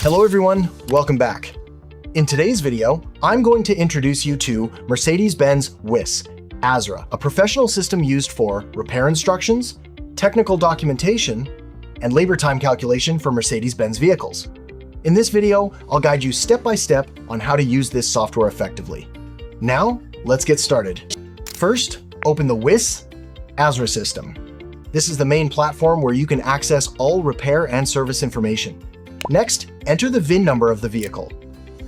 Hello everyone, welcome back. In today's video, I'm going to introduce you to Mercedes-Benz WIS ASRA, a professional system used for repair instructions, technical documentation, and labor time calculation for Mercedes-Benz vehicles. In this video, I'll guide you step by step on how to use this software effectively. Now, let's get started. First, open the WIS ASRA system. This is the main platform where you can access all repair and service information. Next, enter the VIN number of the vehicle.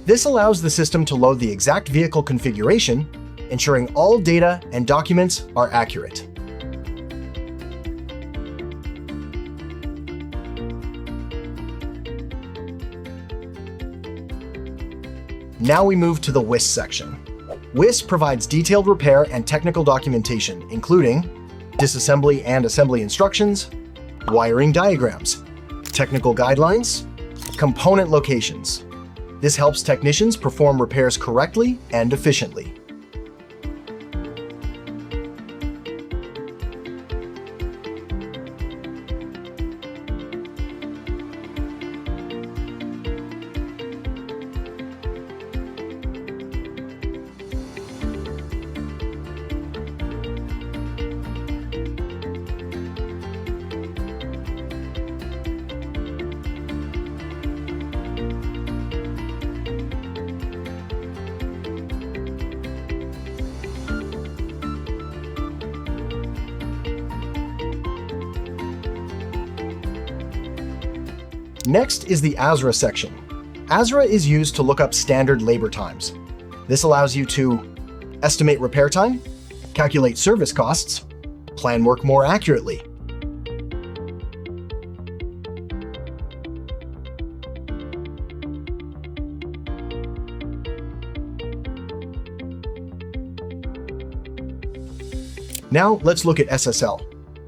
This allows the system to load the exact vehicle configuration, ensuring all data and documents are accurate. Now we move to the WIS section. WIS provides detailed repair and technical documentation, including disassembly and assembly instructions, wiring diagrams, technical guidelines, component locations. This helps technicians perform repairs correctly and efficiently. Next is the ASRA section. ASRA is used to look up standard labor times. This allows you to estimate repair time, calculate service costs, plan work more accurately. Now let's look at SSL.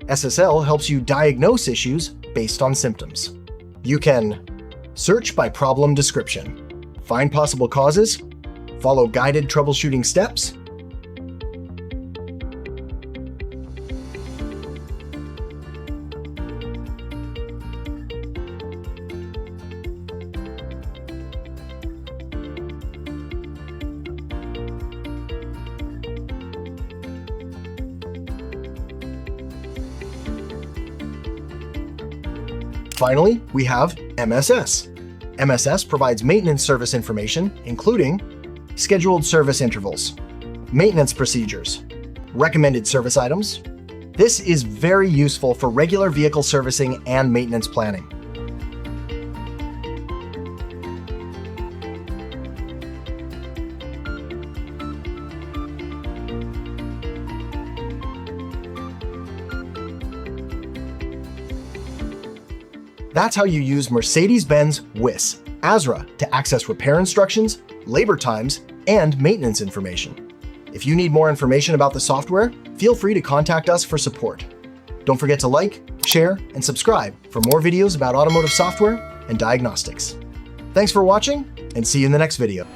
SSL helps you diagnose issues based on symptoms. You can search by problem description, find possible causes, follow guided troubleshooting steps, Finally, we have MSS. MSS provides maintenance service information, including scheduled service intervals, maintenance procedures, recommended service items. This is very useful for regular vehicle servicing and maintenance planning. That's how you use Mercedes-Benz WIS ASRA to access repair instructions, labor times, and maintenance information. If you need more information about the software, feel free to contact us for support. Don't forget to like, share, and subscribe for more videos about automotive software and diagnostics. Thanks for watching, and see you in the next video.